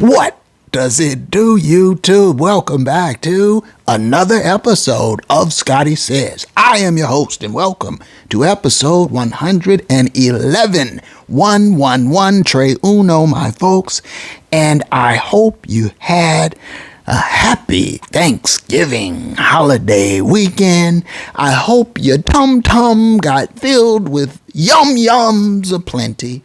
What does it do, YouTube? Welcome back to another episode of Scotty Says. I am your host, and welcome to episode 111. 111, Tre Uno, my folks. And I hope you had a happy Thanksgiving holiday weekend. I hope your tum-tum got filled with yum-yums aplenty.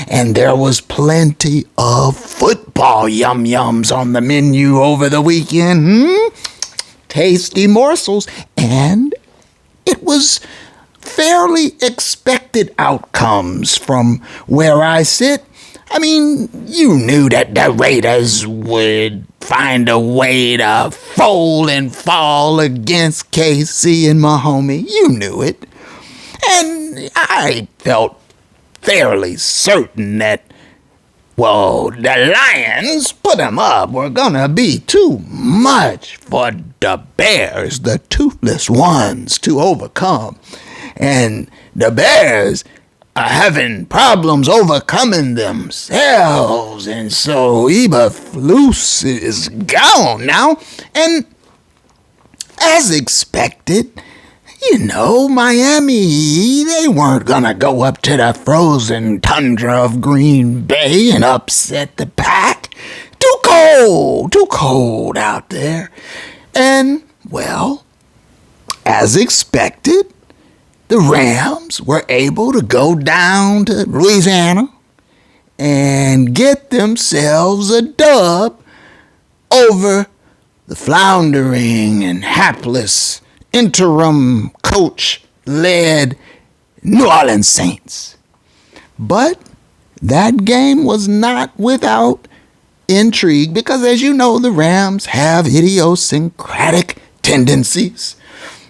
And there was plenty of football yum-yums on the menu over the weekend. Tasty morsels. And it was fairly expected outcomes from where I sit. I mean, you knew that the Raiders would find a way to fold and fall against KC and Mahomie. You knew it. And I felt fairly certain that, well, the Lions, put them up, were gonna be too much for the Bears, the toothless ones, to overcome. And the Bears are having problems overcoming themselves, and so Eberflus is gone now. And as expected, you know, Miami, they weren't gonna go up to the frozen tundra of Green Bay and upset the Pack. Too cold out there. And, well, as expected, the Rams were able to go down to Louisiana and get themselves a dub over the floundering and hapless interim coach-led New Orleans Saints. But that game was not without intrigue because, as you know, the Rams have idiosyncratic tendencies.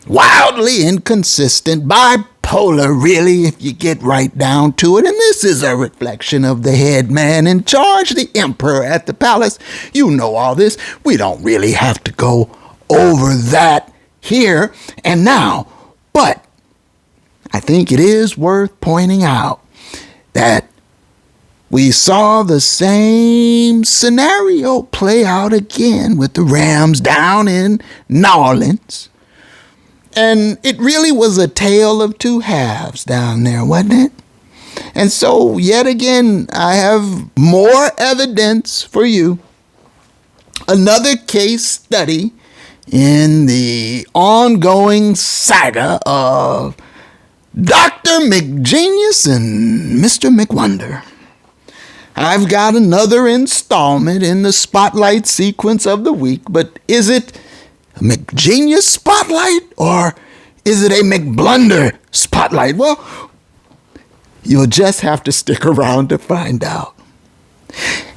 Wildly inconsistent, bipolar, really, if you get right down to it. And this is a reflection of the head man in charge, the emperor at the palace. You know all this. We don't really have to go over that here and now, but I think it is worth pointing out that we saw the same scenario play out again with the Rams down in New Orleans. And it really was a tale of two halves down there, wasn't it? And so, yet again, I have more evidence for you. Another case study in the ongoing saga of Dr. McGenius and Mr. McWonder. I've got another installment in the spotlight sequence of the week, but is it a McGenius spotlight or is it a McBlunder spotlight? Well, you'll just have to stick around to find out.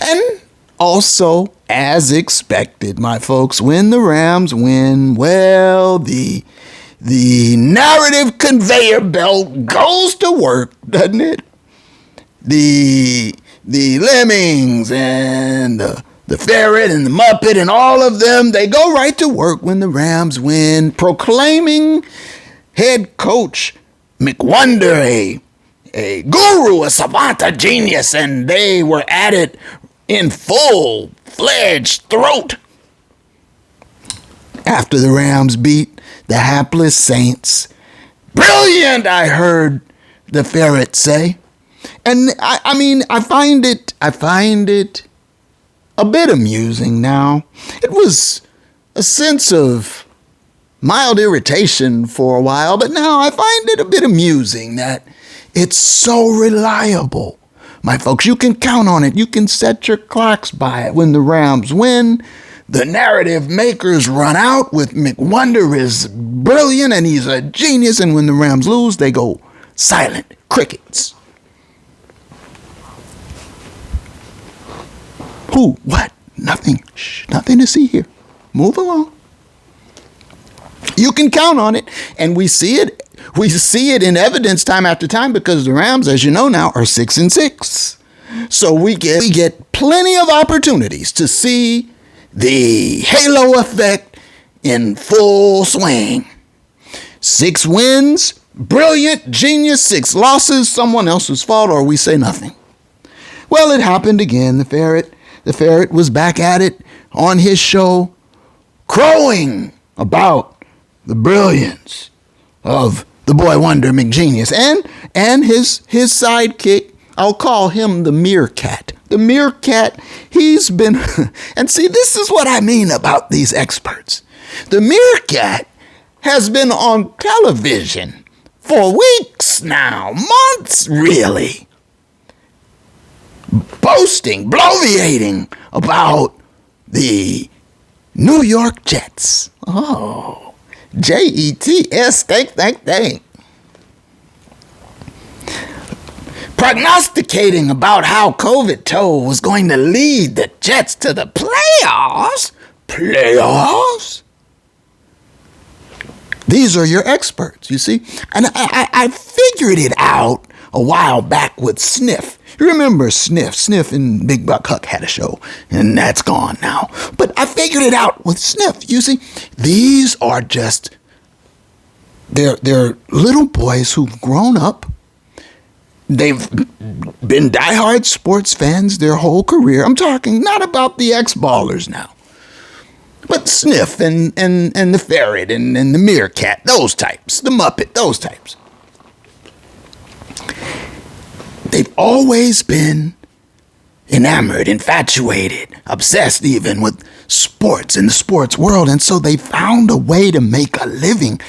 And also, as expected, my folks, when the Rams win, well, the narrative conveyor belt goes to work, doesn't it? The lemmings and the ferret and the Muppet and all of them, they go right to work when the Rams win, proclaiming head coach McWonder a guru, a savant, a genius, and they were at it in full-fledged throat after the Rams beat the hapless Saints. Brilliant, I heard the ferret say. And I mean, I find it a bit amusing now. It was a sense of mild irritation for a while, but now I find it a bit amusing that it's so reliable. My folks, you can count on it. You can set your clocks by it. When the Rams win, the narrative makers run out with McWonder is brilliant and he's a genius. And when the Rams lose, they go silent. Crickets. Who? What? Nothing. Shh, nothing to see here. Move along. You can count on it. And we see it. We see it in evidence time after time because the Rams, as you know now, are 6-6. So we get plenty of opportunities to see the halo effect in full swing. 6 wins, brilliant, genius. 6 losses, someone else's fault, or we say nothing. Well, it happened again. The ferret The ferret was back at it on his show, crowing about the brilliance of the boy wonder McGenius and his sidekick. I'll call him the meerkat. The meerkat, he's been, and see, this is what I mean about these experts. The meerkat has been on television for weeks now, months really, boasting, bloviating about the New York Jets. Oh, Jets, think. Prognosticating about how COVID toe was going to lead the Jets to the playoffs. Playoffs? These are your experts, you see. And I figured it out a while back with Sniff. You remember Sniff? Sniff and Big Buck Huck had a show, and that's gone now. But I figured it out with Sniff. You see, these are just, they're little boys who've grown up. They've been diehard sports fans their whole career. I'm talking not about the ex-ballers now, but Sniff and the ferret and the meerkat, those types, the Muppet, those types. They've always been enamored, infatuated, obsessed even with sports in the sports world, and so they found a way to make a living.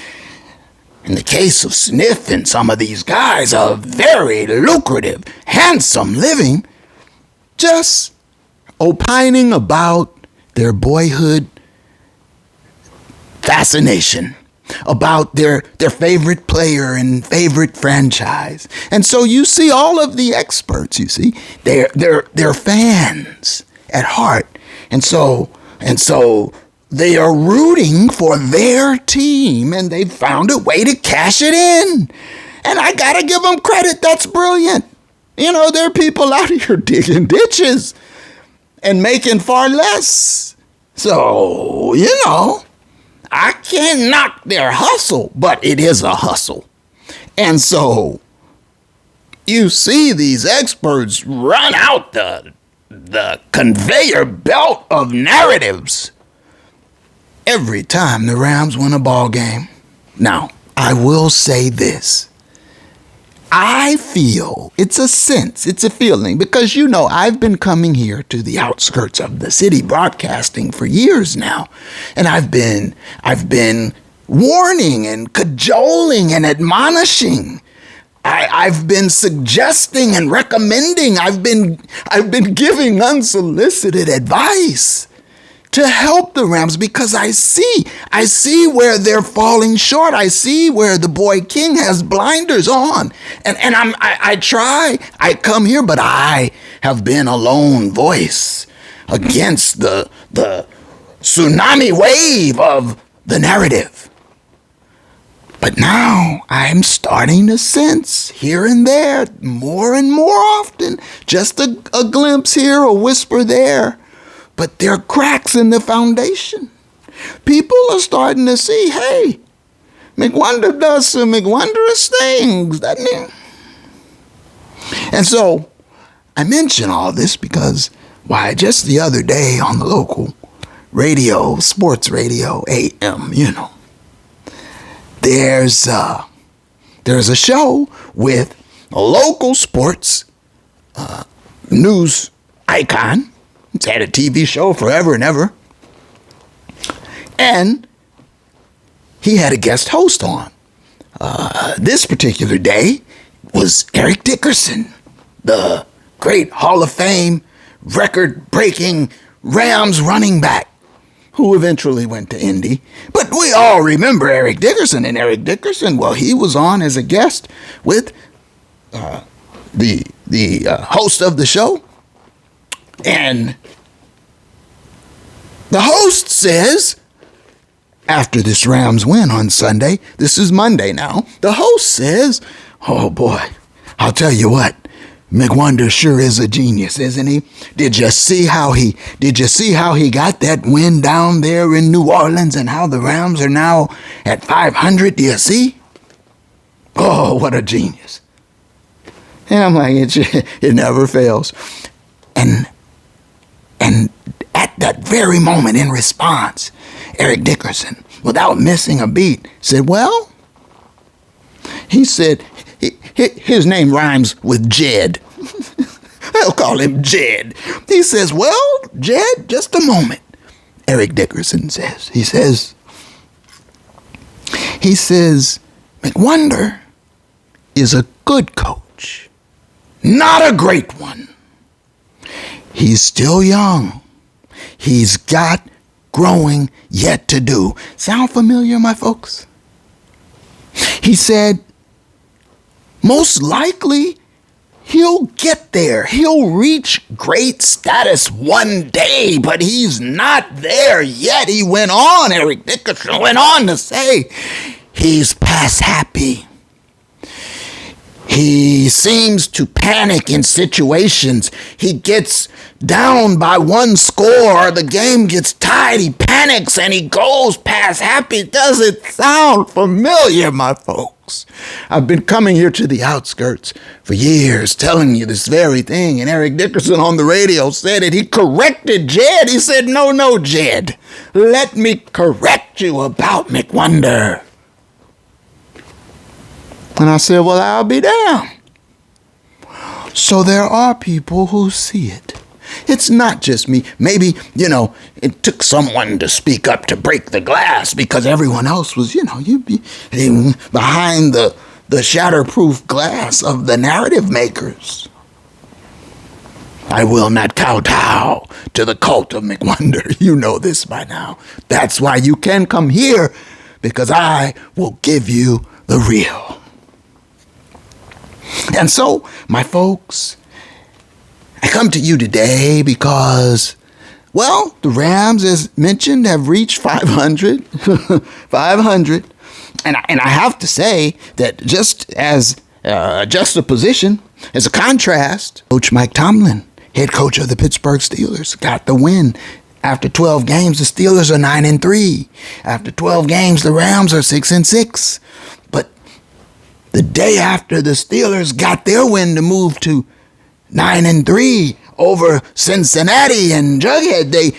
In the case of Sniff and some of these guys, a very lucrative, handsome living, just opining about their boyhood fascination, about their favorite player and favorite franchise. And so you see all of the experts, you see, they're fans at heart. And so they are rooting for their team, and they found a way to cash it in. And I gotta give them credit. That's brilliant. You know, there are people out here digging ditches and making far less. So, you know, I can't knock their hustle, but it is a hustle. And so you see these experts run out the conveyor belt of narratives every time the Rams win a ball game. Now, I will say this. I feel, it's a sense, it's a feeling, because you know I've been coming here to the outskirts of the city broadcasting for years now, and I've been warning and cajoling and admonishing. I've been suggesting and recommending. I've been giving unsolicited advice to help the Rams, because I see where they're falling short. I see where the boy King has blinders on. And I come here, but I have been a lone voice against the tsunami wave of the narrative. But now I'm starting to sense here and there, more and more often, just a glimpse here, a whisper there. But there are cracks in the foundation. People are starting to see, hey, McWonder does some McWondrous things, doesn't he? And so I mention all this because, why, just the other day on the local radio, sports radio, AM, you know, there's a show with a local sports news icon. It's had a TV show forever and ever. And he had a guest host on. This particular day was Eric Dickerson, the great Hall of Fame, record-breaking Rams running back, who eventually went to Indy. But we all remember Eric Dickerson. And Eric Dickerson, well, he was on as a guest with the host of the show. And the host says, after this Rams win on Sunday, this is Monday now, the host says, oh boy, I'll tell you what, McWonder sure is a genius, isn't he? Did you see how he got that win down there in New Orleans, and how the Rams are now at 500? Do you see? Oh, what a genius. And I'm like, it never fails. And that very moment in response, Eric Dickerson, without missing a beat, said, well, he said, his name rhymes with Jed. They'll call him Jed. He says, well, Jed, just a moment. Eric Dickerson says, he says, McWonder is a good coach, not a great one. He's still young. He's got growing yet to do. Sound familiar, my folks? He said, most likely, he'll get there. He'll reach great status one day, but he's not there yet. He went on, Eric Dickerson went on to say, he's past happy. He seems to panic in situations. He gets down by one score, the game gets tied, he panics and he goes past happy. Does it sound familiar, my folks? I've been coming here to the outskirts for years telling you this very thing, and Eric Dickerson on the radio said it. He corrected Jed. He said, no, Jed, let me correct you about McWonder. And I said, well, I'll be damned. So there are people who see it. It's not just me. Maybe, it took someone to speak up to break the glass because everyone else was, you'd be behind the shatterproof glass of the narrative makers. I will not kowtow to the cult of McWonder. You know this by now. That's why you can come here, because I will give you the real. And so, my folks, I come to you today because, well, the Rams, as mentioned, have reached 500. 500. And I have to say that just as a juxtaposition, as a contrast, Coach Mike Tomlin, head coach of the Pittsburgh Steelers, got the win. After 12 games, the Steelers are 9-3. After 12 games, the Rams are 6-6. But the day after the Steelers got their win to move to 9-3 over Cincinnati and Jughead,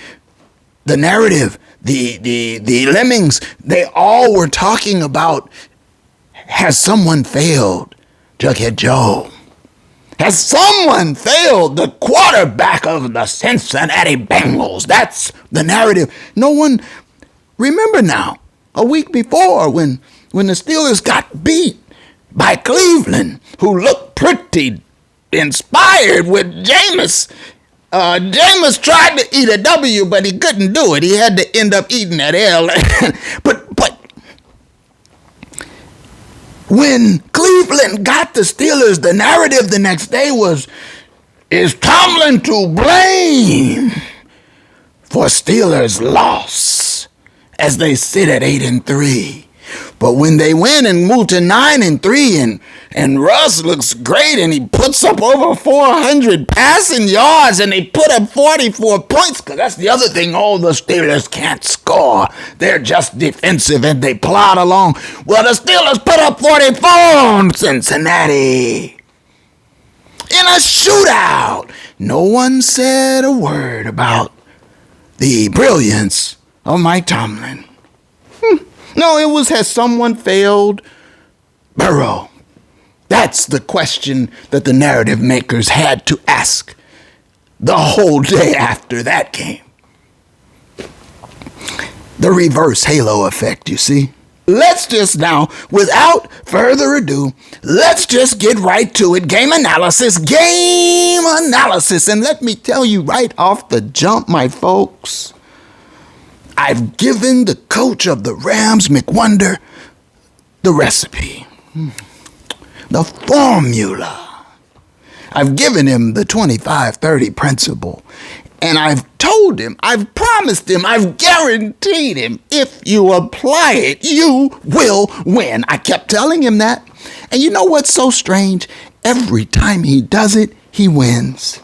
the narrative, the lemmings, they all were talking about, has someone failed Jughead Joe? Has someone failed the quarterback of the Cincinnati Bengals? That's the narrative. No one, remember now, a week before when the Steelers got beat by Cleveland, who looked pretty inspired with Jameis. Jameis tried to eat a W, but he couldn't do it. He had to end up eating that L. But when Cleveland got the Steelers, the narrative the next day was, is Tomlin to blame for Steelers' loss as they sit at 8-3? But when they win and move to 9-3, and Russ looks great, and he puts up over 400 passing yards, and they put up 44 points, because that's the other thing, all the Steelers can't score. They're just defensive, and they plod along. Well, the Steelers put up 44 on Cincinnati in a shootout. No one said a word about the brilliance of Mike Tomlin. No, it was, has someone failed Burrow? That's the question that the narrative makers had to ask the whole day after that game. The reverse halo effect, you see. Let's just now, without further ado, let's just get right to it. Game analysis. And let me tell you right off the jump, my folks, I've given the coach of the Rams, McWonder, the recipe, the formula. I've given him the 25-30 principle. And I've told him, I've promised him, I've guaranteed him, if you apply it, you will win. I kept telling him that. And you know what's so strange? Every time he does it, he wins.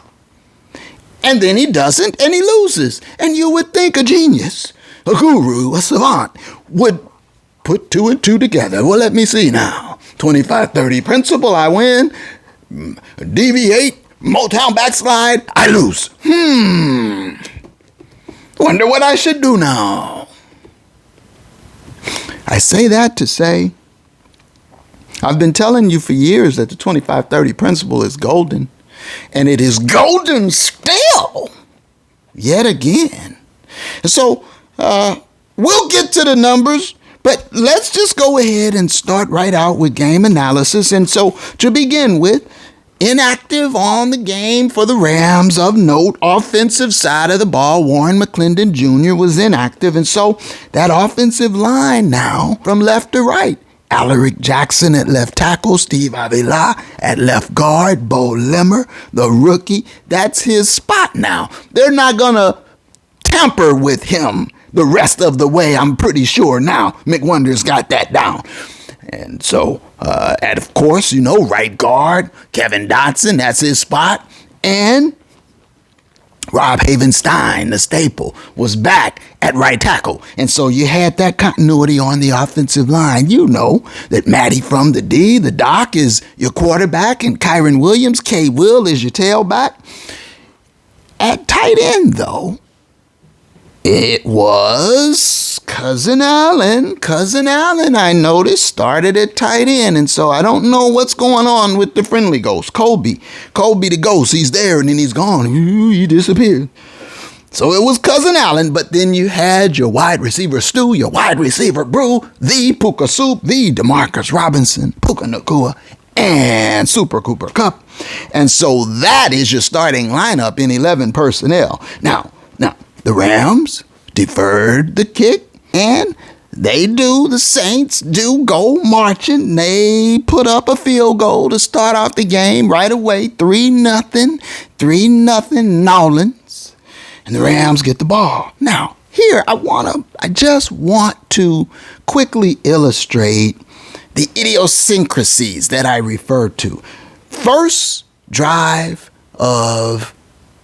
And then he doesn't, and he loses. And you would think a genius, a guru, a savant, would put two and two together. Well, let me see now. 25-30 principle, I win. Deviate, Motown backslide, I lose. Wonder what I should do now. I say that to say, I've been telling you for years that the 25-30 principle is golden, and it is golden still, yet again. And so we'll get to the numbers, but let's just go ahead and start right out with game analysis. And so to begin with, inactive on the game for the Rams of note, offensive side of the ball, Warren McClendon Jr. was inactive. And so that offensive line now from left to right, Alaric Jackson at left tackle, Steve Avila at left guard, Bo Limmer, the rookie, that's his spot now. They're not going to tamper with him the rest of the way, I'm pretty sure now. McWonder's got that down. And so, and of course, right guard, Kevin Dotson, that's his spot. And Rob Havenstein, the staple, was back at right tackle. And so you had that continuity on the offensive line. You know that Matty from the D, the Doc, is your quarterback, and Kyron Williams, K. Will, is your tailback. At tight end, though, it was Cousin Allen. Cousin Allen, I noticed, started at tight end. And so I don't know what's going on with the friendly ghost, Colby. Colby the ghost, he's there and then he's gone. He disappeared. So it was Cousin Allen, but then you had your wide receiver Stu, your wide receiver Brew, the Puka Soup, the DeMarcus Robinson, Puka Nakua, and Super Cooper Cup. And so that is your starting lineup in 11 personnel. Now, the Rams deferred the kick, and the Saints do go marching. They put up a field goal to start off the game right away, 3-0, Nolans, and the Rams get the ball. Now, here, I just want to quickly illustrate the idiosyncrasies that I referred to. First drive of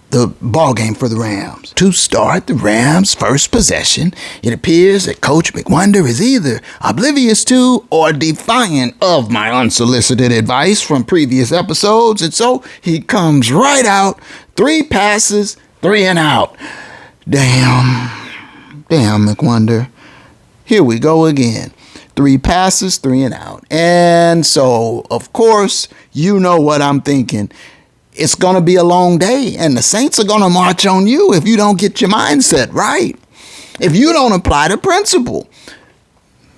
the ball game for the Rams. To start the Rams' first possession, it appears that Coach McWonder is either oblivious to or defiant of my unsolicited advice from previous episodes, and so he comes right out, 3 passes, 3 and out. Damn, McWonder. Here we go again. 3 passes, 3 and out. And so, of course, you know what I'm thinking. It's going to be a long day, and the Saints are going to march on you if you don't get your mindset right, if you don't apply the principle.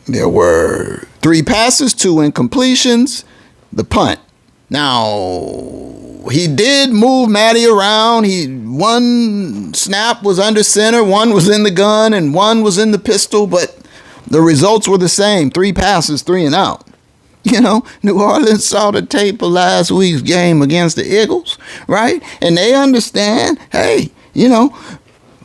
There were 3 passes, 2 incompletions, the punt. Now, he did move Matty around. One snap was under center, 1 was in the gun, and 1 was in the pistol, but the results were the same, 3 passes, 3 and out. New Orleans saw the tape of last week's game against the Eagles, right? And they understand, hey,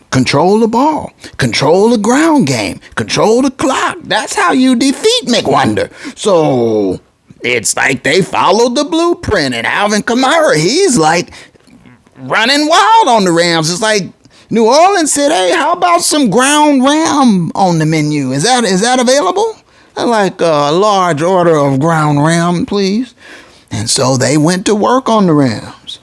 control the ball, control the ground game, control the clock. That's how you defeat McWonder. So it's like they followed the blueprint, and Alvin Kamara, he's like running wild on the Rams. It's like New Orleans said, hey, how about some ground ram on the menu? Is that available? I'd like a large order of ground ram, please. And so they went to work on the Rams.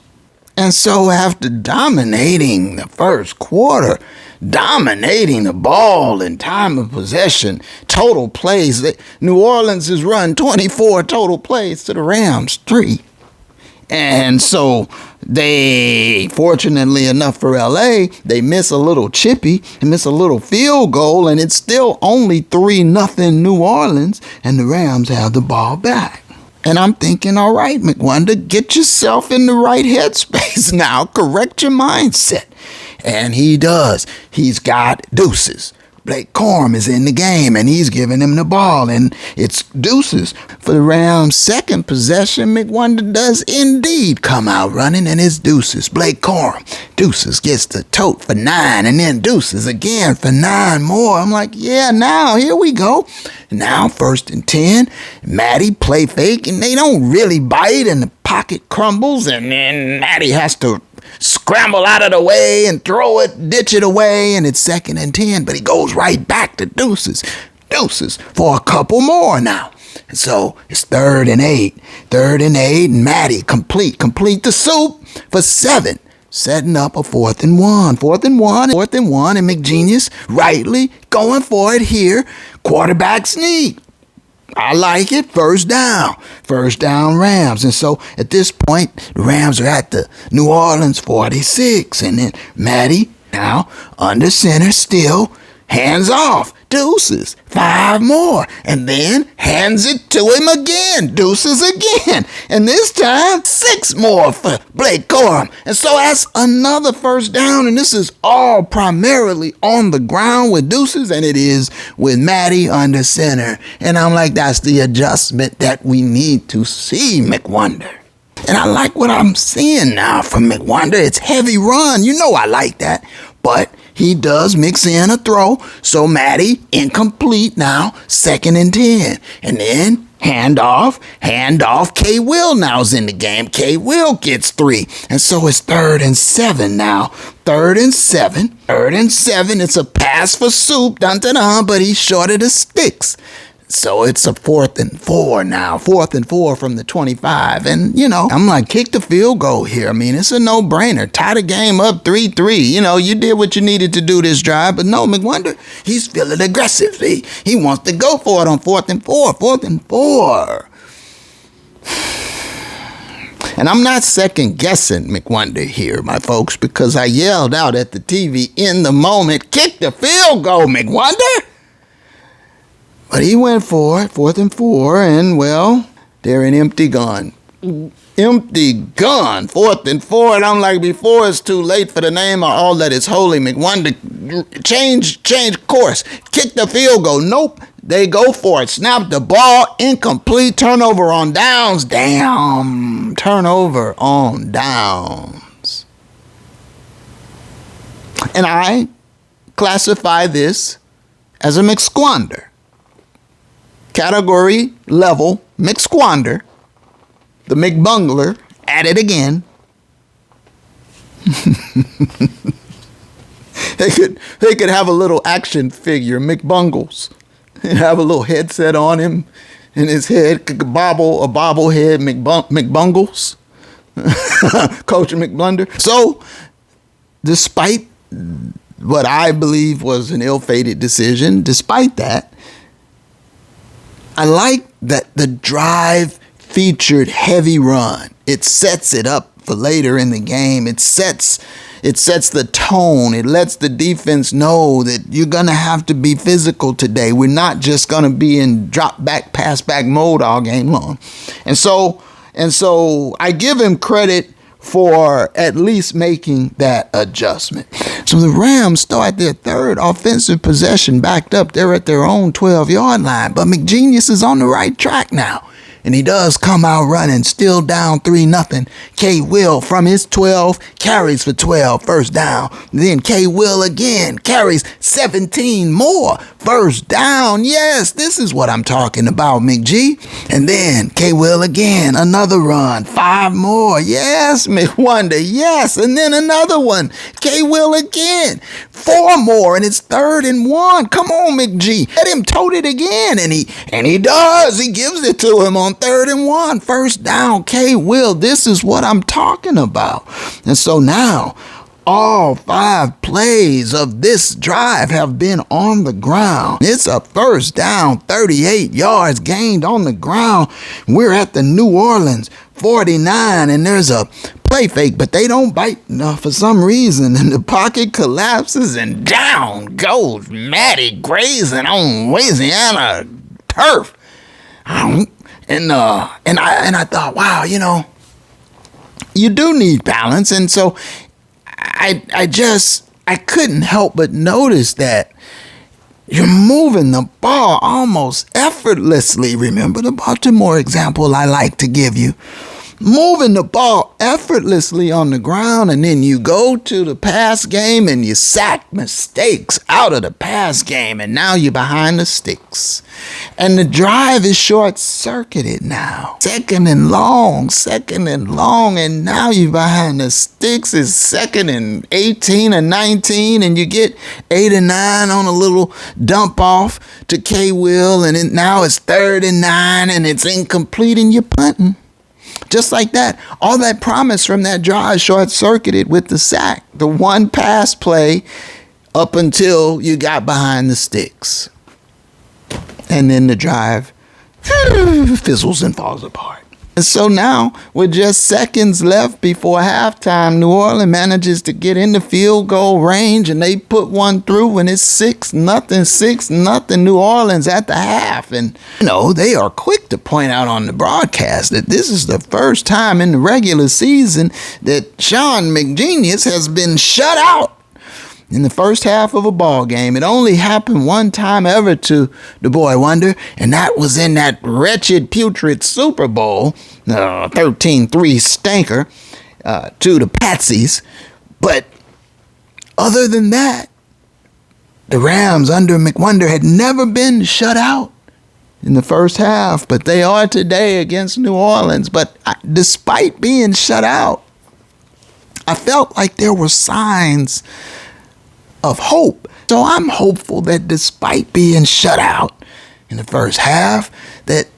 And so after dominating the first quarter, dominating the ball in time of possession, total plays, New Orleans has run 24 total plays to the Rams, 3. And so they, fortunately enough for LA, they miss a little chippy and miss a little field goal, and it's still only 3-0 New Orleans, and the Rams have the ball back. And I'm thinking, all right, McWonder, get yourself in the right headspace now. Correct your mindset. And he does. He's got deuces. Blake Corum is in the game, and he's giving him the ball, and it's deuces. For the Rams' second possession, McWonder does indeed come out running, and it's deuces. Blake Corum, deuces, gets the tote for 9, and then deuces again for 9 more. I'm like, yeah, now, here we go. Now, 1st and 10, Matty play fake, and they don't really bite, and the pocket crumbles, and then Matty has to scramble out of the way and throw it, ditch it away, and it's 2nd and 10, but he goes right back to deuces for a couple more now. And so it's 3rd and 8, and Matty complete the soup for 7. setting up a 4th and 1. 4th and 1, 4th and 1, and McGenius rightly going for it here. Quarterback sneak. I like it. First down. First down Rams. And so at this point, the Rams are at the New Orleans 46. And then Matty now under center still. Hands off. Deuces. 5 more. And then hands it to him again. Deuces again. And this time, 6 more for Blake Corum. And so that's another first down. And this is all primarily on the ground with deuces. And it is with Matty under center. And I'm like, that's the adjustment that we need to see, McWonder. And I like what I'm seeing now from McWonder. It's heavy run. You know I like that. But he does mix in a throw. So Matty incomplete now. 2nd and 10. And then handoff. K. Will now's in the game. K. Will gets 3. And so it's 3rd and 7 now. 3rd and 7. 3rd and 7. It's a pass for Soup. Dun-dun-dun. But he's short of the sticks. So it's a 4th and 4 now. 4th and 4 from the 25. And, I'm like, kick the field goal here. I mean, it's a no-brainer. Tie the game up 3-3. You did what you needed to do this drive. But no, McWonder, he's feeling aggressive. He wants to go for it on 4th and 4. 4th and 4. And I'm not second-guessing McWonder here, my folks, because I yelled out at the TV in the moment, kick the field goal, McWonder. But he went for it, 4th and 4, and, well, they're an empty gun. Empty gun, 4th and 4, and I'm like, before it's too late for the name of all that is holy, McWonder, change course, kick the field goal. Nope, they go for it. Snap the ball, incomplete, turnover on downs. Damn, turnover on downs. And I classify this as a McSquander. Category level McSquander, the McBungler, at it again. They could have a little action figure, McBungles, and have a little headset on him, and his head could bobble a bobblehead McBungles, Coach McBlunder. So, despite what I believe was an ill-fated decision, despite that, I like that the drive featured heavy run. It sets it up for later in the game. It sets the tone. It lets the defense know that you're going to have to be physical today. We're not just going to be in drop back, pass back mode all game long. And so I give him credit for at least making that adjustment. So the Rams start their 3rd offensive possession backed up. They're at their own 12-yard line. But McGenius is on the right track now. And he does come out running, still down 3-0. K. Will from his 12 carries for 12, first down. Then K. Will again carries 17 more, first down. Yes, this is what I'm talking about, McG. And then K. Will again, another run, 5 more. Yes, McWonder, yes. And then another one, K. Will again, 4 more, and it's 3rd and 1. Come on, McG. Let him tote it again, and he does. He gives it to him on 3rd and 1, first down, K. Will. This is what I'm talking about. And so now, all 5 plays of this drive have been on the ground. It's a first down, 38 yards gained on the ground. We're at the New Orleans 49, and there's a play fake, but they don't bite for some reason, and the pocket collapses, and down goes Matty grazing on Louisiana turf. And I thought, wow, you do need balance. And so I couldn't help but notice that you're moving the ball almost effortlessly. Remember the Baltimore example I like to give you. Moving the ball effortlessly on the ground, and then you go to the pass game and you sack mistakes out of the pass game, and now you're behind the sticks. And the drive is short-circuited now. Second and long, and now you're behind the sticks. It's 2nd and 18 or 19, and you get 8 and 9 on a little dump off to K. Will, and now it's 3rd and 9, and it's incomplete, and you're punting. Just like that, all that promise from that drive short-circuited with the sack. The one pass play up until you got behind the sticks. And then the drive fizzles and falls apart. And so now, with just seconds left before halftime, New Orleans manages to get in the field goal range, and they put one through, and it's 6-0 New Orleans at the half. And, they are quick to point out on the broadcast that this is the first time in the regular season that Sean McGenius has been shut out in the first half of a ball game. It only happened one time ever to the boy wonder, and that was in that wretched, putrid Super Bowl, 13-3 stinker to the Patsies. But other than that, the Rams under McWonder had never been shut out in the first half, but they are today against New Orleans. But despite being shut out, I felt like there were signs of hope. So I'm hopeful that despite being shut out in the first half, that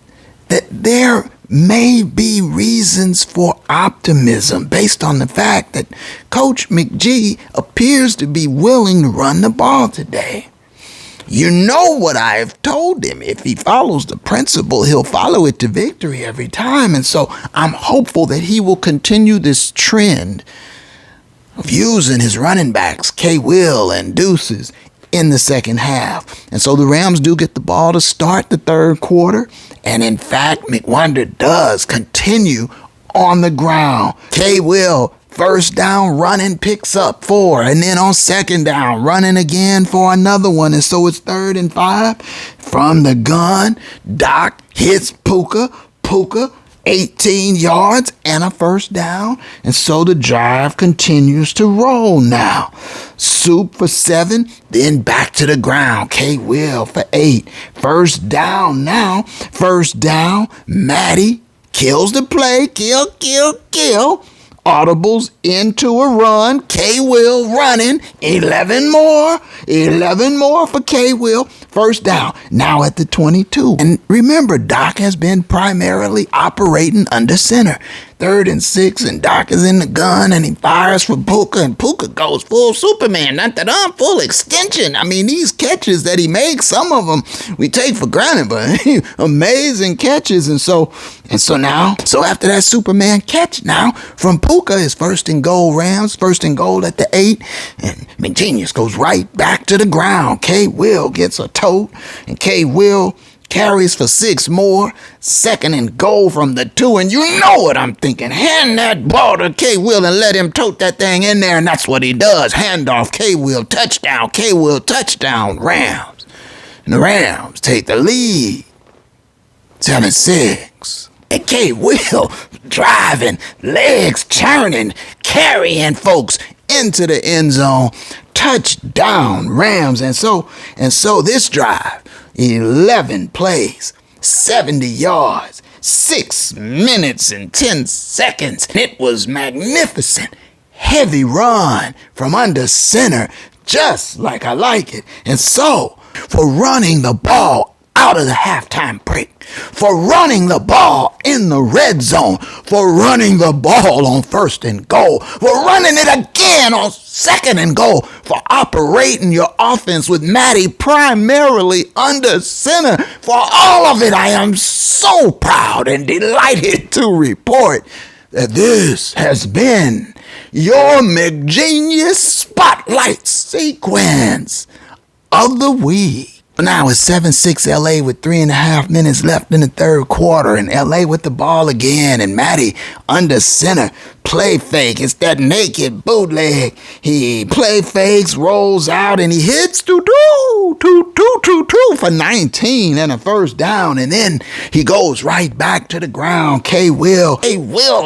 there may be reasons for optimism based on the fact that Coach McGee appears to be willing to run the ball today. You know what I've told him. If he follows the principle, he'll follow it to victory every time. And so I'm hopeful that he will continue this trend of using his running backs, K. Will and Deuces, in the second half. And so the Rams do get the ball to start the third quarter. And in fact, McWonder does continue on the ground. K. Will, first down running, picks up 4. And then on second down, running again for another one. And so it's 3rd and 5. From the gun, Doc hits Puka. 18 yards and a first down. And so the drive continues to roll now. Soup for 7, then back to the ground. K. Will for 8. First down now. First down. Matty kills the play. Kill. Audibles into a run. K. Will running. 11 more for K. Will. First down. Now at the 22. And remember, Doc has been primarily operating under center. 3rd and 6, and Doc is in the gun, and he fires for Puka, and Puka goes full Superman, full extension. I mean, these catches that he makes, some of them we take for granted, but amazing catches. And so now after that Superman catch now from Puka is 1st and goal Rams, 1st and goal at the 8, and McGenius goes right back to the ground. K. Will gets a tote, and K. Will carries for 6 more. 2nd and goal from the 2. And you know what I'm thinking. Hand that ball to K. Will and let him tote that thing in there. And that's what he does. Handoff, K. Will, touchdown. K. Will, touchdown. Rams. And the Rams take the lead. 7-6. And K. Will driving, legs churning, carrying folks into the end zone. Touchdown, Rams. And so this drive, 11 plays, 70 yards, 6 minutes and 10 seconds. It was magnificent. Heavy run from under center, just like I like it. And so, for running the ball out of the halftime break, for running the ball in the red zone, for running the ball on 1st and goal, for running it again on 2nd and goal, for operating your offense with Matty primarily under center. For all of it, I am so proud and delighted to report that this has been your McGenius Spotlight Sequence of the week. Now it's 7-6 LA with 3.5 minutes left in the third quarter, and LA with the ball again, and Matty under center. Play fake. It's that naked bootleg. He play fakes, rolls out, and he hits two for 19 and a first down. And then he goes right back to the ground. K. Will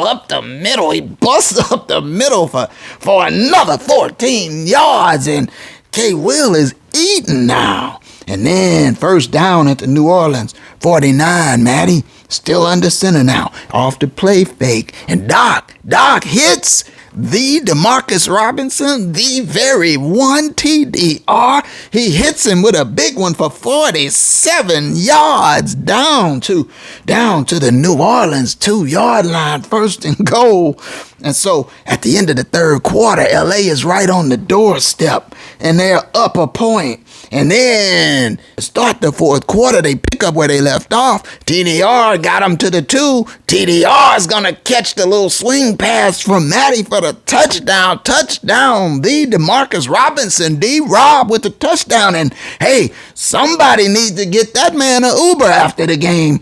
up the middle. He busts up the middle for another 14 yards, and K. Will is eating now. And then first down at the New Orleans 49. Matty still under center now. Off the play fake. And Doc hits the Demarcus Robinson, the very one TDR. He hits him with a big one for 47 yards down to the New Orleans 2-yard line, 1st and goal. And so at the end of the third quarter, LA is right on the doorstep and they're up a point. And then start the fourth quarter, they pick up where they left off. TDR got him to the 2. TDR is going to catch the little swing pass from Matty for the touchdown. Touchdown, the Demarcus Robinson, D-Rob with the touchdown. And hey, somebody needs to get that man an Uber after the game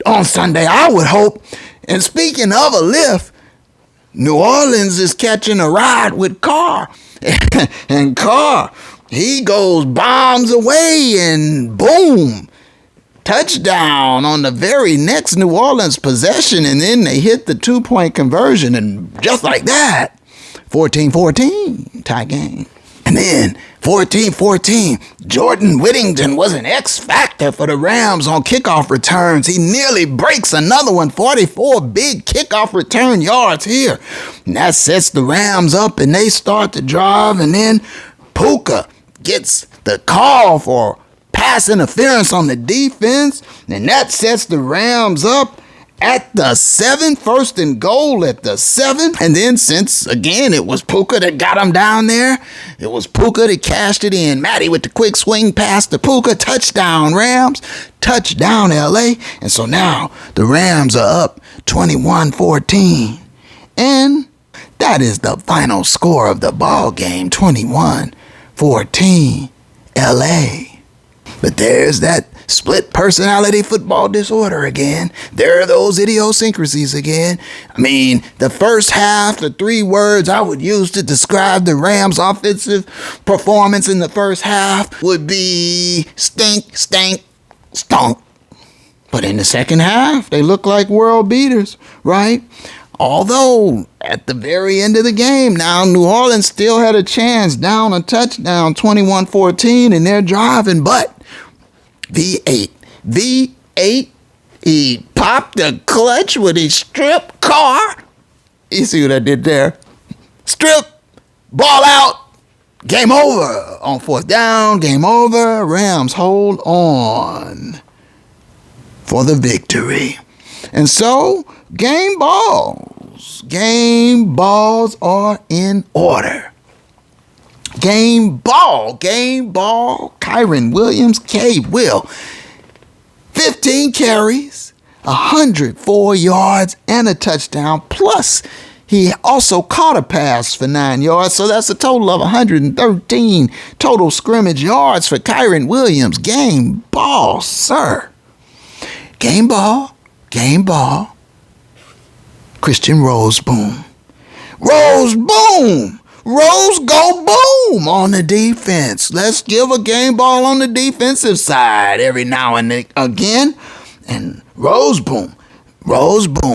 on Sunday, I would hope. And speaking of a lift, New Orleans is catching a ride with Carr. And Carr, he goes bombs away and boom, touchdown on the very next New Orleans possession. And then they hit the 2-point conversion. And just like that, 14-14, tie game. And then 14-14, Jordan Whittington was an X factor for the Rams on kickoff returns. He nearly breaks another one, 44 big kickoff return yards here. And that sets the Rams up and they start to drive. And then Puka gets the call for pass interference on the defense, and that sets the Rams up at the 7, 1st and goal at the 7. And then since, again, it was Puka that got him down there, it was Puka that cashed it in. Matty with the quick swing pass to Puka, touchdown Rams, touchdown LA. And so now the Rams are up 21-14. And that is the final score of the ball game, 21-14 LA. But there's that split personality football disorder again. There are those idiosyncrasies again. I mean, the first half, the 3 words I would use to describe the Rams' offensive performance in the first half would be stink, stank, stunk. But in the second half, they look like world beaters, right? Although, at the very end of the game, now New Orleans still had a chance, down a touchdown, 21-14, and they're driving. But V8, he popped the clutch with his strip car. You see what I did there? Strip, ball out, game over. On 4th down, game over. Rams hold on for the victory. And so, game balls are in order. Game ball, Kyren Williams, K-Will, 15 carries, 104 yards, and a touchdown, plus he also caught a pass for 9 yards, so that's a total of 113 total scrimmage yards for Kyren Williams. Game ball, sir. Game ball. Christian Roseboom. Rose go boom on the defense. Let's give a game ball on the defensive side every now and again. And Roseboom,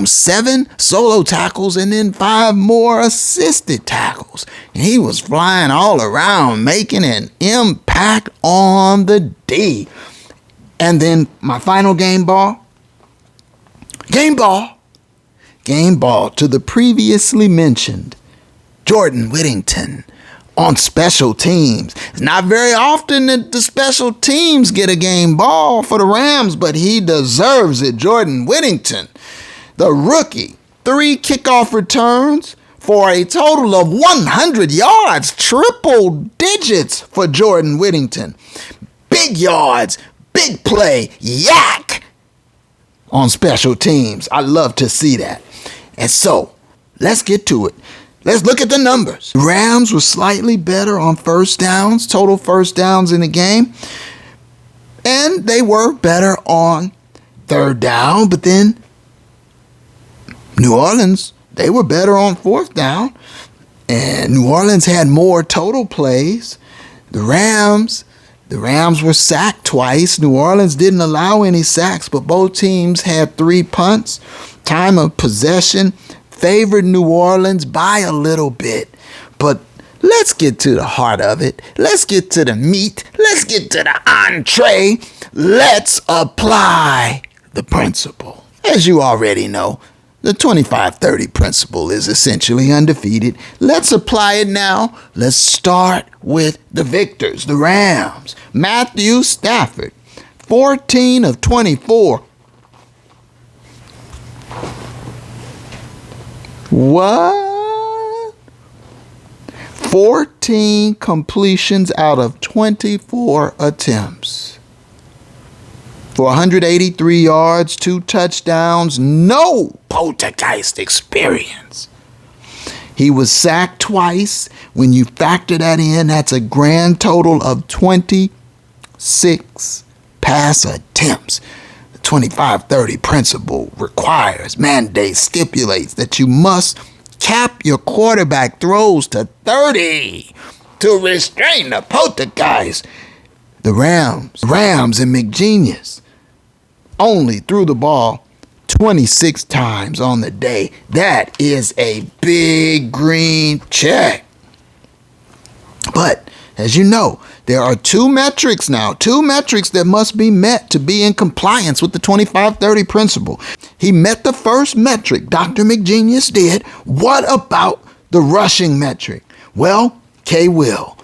7 solo tackles and then 5 more assisted tackles. And he was flying all around, making an impact on the D. And then my final game ball to the previously mentioned Jordan Whittington on special teams. It's not very often that the special teams get a game ball for the Rams, but he deserves it. Jordan Whittington, the rookie, 3 kickoff returns for a total of 100 yards, triple digits for Jordan Whittington. Big yards, big play, yak on special teams. I love to see that. And so, let's get to it. Let's look at the numbers. Rams were slightly better on first downs, total first downs in the game. And they were better on third down. But then New Orleans, they were better on 4th down. And New Orleans had more total plays. The Rams were sacked twice. New Orleans didn't allow any sacks, but both teams had 3 punts. Time of possession favored New Orleans by a little bit. But let's get to the heart of it. Let's get to the meat. Let's get to the entree. Let's apply the principle. As you already know, The 25-30 principle is essentially undefeated. Let's apply it now. Let's start with the victors, the Rams. Matthew Stafford, 14 of 24. What? 14 completions out of 24 attempts. For 183 yards, 2 touchdowns, no poltergeist experience. He was sacked twice. When you factor that in, that's a grand total of 26 pass attempts. The 25-30 principle requires, mandates, stipulates that you must cap your quarterback throws to 30 to restrain the poltergeist. The Rams and McGenius only threw the ball 26 times on the day. That is a big green check. But as you know, there are two metrics that must be met to be in compliance with the 25-30 principle. He met the first metric, Dr. McGenius did. What about the rushing metric? Well, K-Will,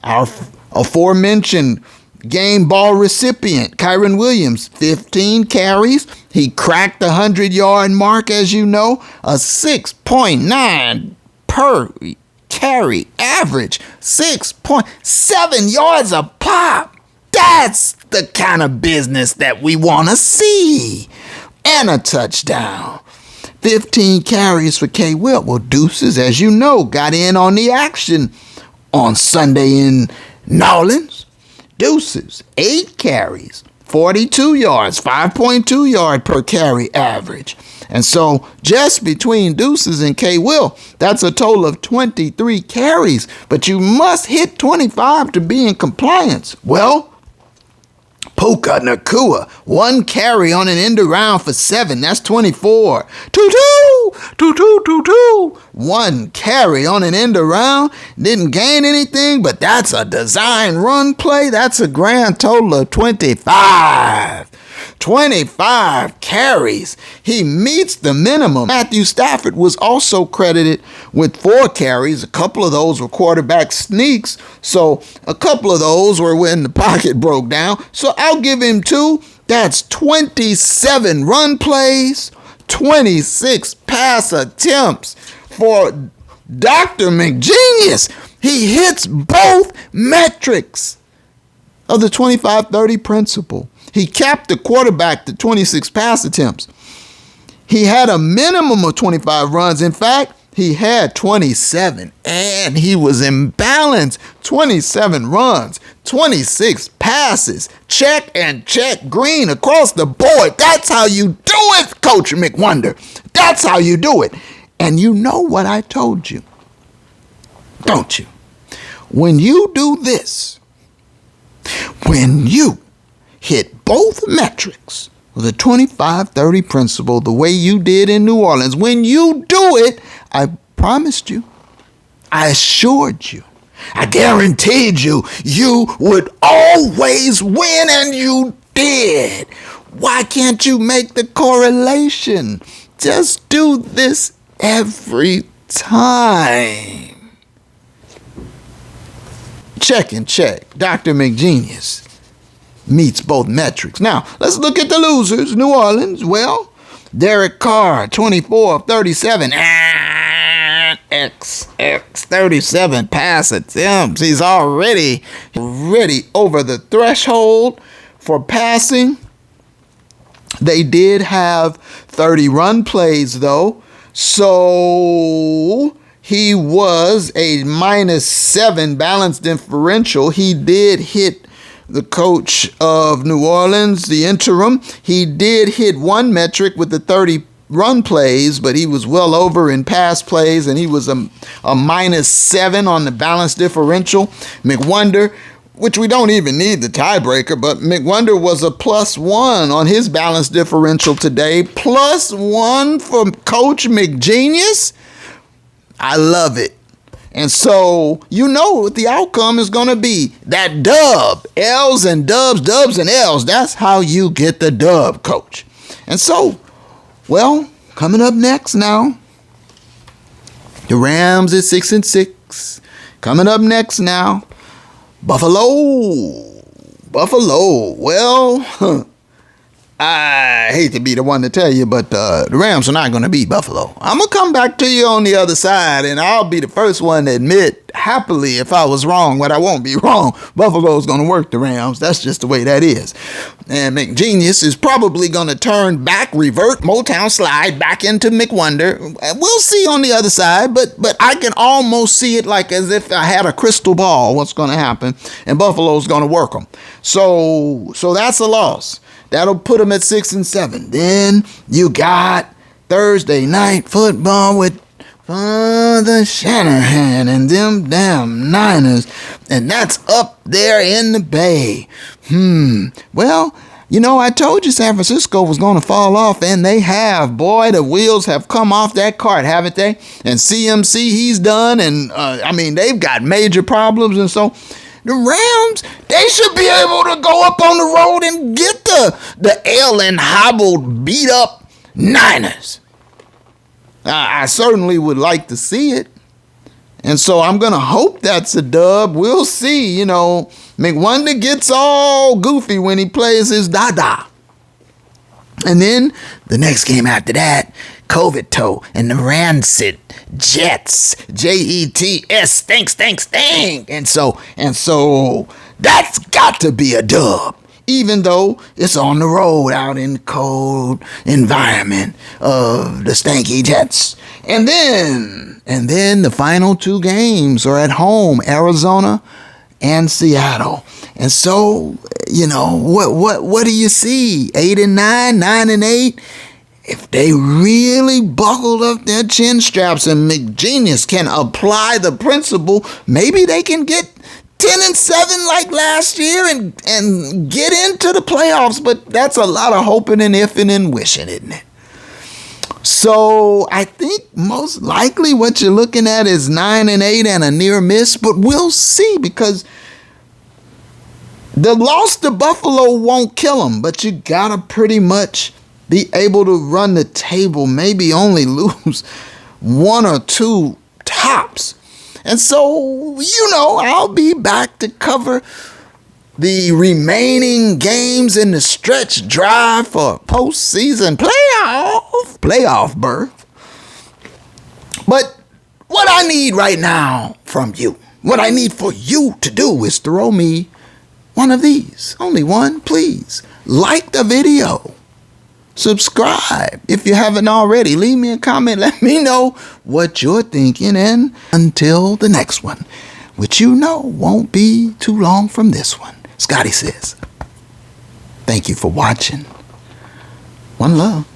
our aforementioned game ball recipient, Kyron Williams, 15 carries. He cracked the 100-yard mark, as you know, a 6.9 per carry average, 6.7 yards a pop. That's the kind of business that we want to see. And a touchdown. 15 carries for K-Will. Well, Deuces, as you know, got in on the action on Sunday in Nolens. Deuces, 8 carries, 42 yards, 5.2 yard per carry average. And so just between Deuces and K-Will, that's a total of 23 carries. But you must hit 25 to be in compliance. Well, Puka Nacua, 1 carry on an end around for 7. That's 24. 1 carry on an end around. Didn't gain anything, but that's a design run play. That's a grand total of 25. 25 carries. He meets the minimum. Matthew Stafford was also credited with 4 carries. A couple of those were quarterback sneaks. So a couple of those were when the pocket broke down. So I'll give him 2. That's 27 run plays, 26 pass attempts for Dr. McGenius. He hits both metrics of the 25-30 principle. He capped the quarterback to 26 pass attempts. He had a minimum of 25 runs. In fact, he had 27, and he was in balance. 27 runs, 26 passes, check and check, green across the board. That's how you do it, Coach McWonder. That's how you do it. And you know what I told you, don't you? When you do this, when you hit both metrics of the 25-30 principle the way you did in New Orleans, when you do it, I promised you, I assured you, I guaranteed you, you would always win, and you did. Why can't you make the correlation? Just do this every time. Check and check. Dr. McGenius meets both metrics. Now, let's look at the losers. New Orleans, well, Derek Carr, 24 of 37. 37 pass attempts. He's already over the threshold for passing. They did have 30 run plays, though. So he was a -7 balance differential. He did hit the coach of New Orleans, the interim. He did hit one metric with the 30 run plays, but he was well over in pass plays, and he was a -7 on the balance differential. McWonder, which we don't even need the tiebreaker, but McWonder was a +1 on his balance differential today. +1 from Coach McGenius. I love it. And so you know what the outcome is going to be. That dub. L's and dubs, dubs and L's. That's how you get the dub, Coach. And so, well, Coming up next now, the Rams is 6-6. Coming up next now, Buffalo. Well, I hate to be the one to tell you, but the Rams are not going to beat Buffalo. I'm going to come back to you on the other side, and I'll be the first one to admit happily if I was wrong, but I won't be wrong. Buffalo's going to work the Rams. That's just the way that is. And McGenius is probably going to turn back, revert, Motown slide back into McWonder. We'll see on the other side, but I can almost see it like as if I had a crystal ball what's going to happen, and Buffalo's going to work them. So that's a loss. That'll put them at 6-7. Then you got Thursday night football with Father Shanahan and them damn Niners. And that's up there in the Bay. Well, you know, I told you San Francisco was going to fall off, and they have. Boy, the wheels have come off that cart, haven't they? And CMC, he's done. And, they've got major problems. And so the Rams, they should be able to go up on the road and get the L and hobbled, beat up Niners. I certainly would like to see it. And so I'm going to hope that's a dub. We'll see. You know, McWonder gets all goofy when he plays his dada. And then the next game after that, COVID toe and the Rancid Jets, Jets, stink. And so that's got to be a dub, even though it's on the road out in the cold environment of the stanky Jets. And then the final two games are at home, Arizona and Seattle. And so, you know, what do you see? 8-9, 9-8. If they really buckled up their chin straps and McGenius can apply the principle, maybe they can get 10-7 like last year and get into the playoffs. But that's a lot of hoping and ifing and wishing, isn't it? So I think most likely what you're looking at is 9-8 and a near miss, but we'll see, because the loss to Buffalo won't kill them, but you gotta pretty much be able to run the table, maybe only lose one or two tops. And so, you know, I'll be back to cover the remaining games in the stretch drive for postseason playoff berth. But what I need right now from you, what I need for you to do is throw me one of these. Only one, please. Like the video. Subscribe if you haven't already. Leave me a comment. Let me know what you're thinking. And until the next one, which you know won't be too long from this one, Scotty says, thank you for watching. One love.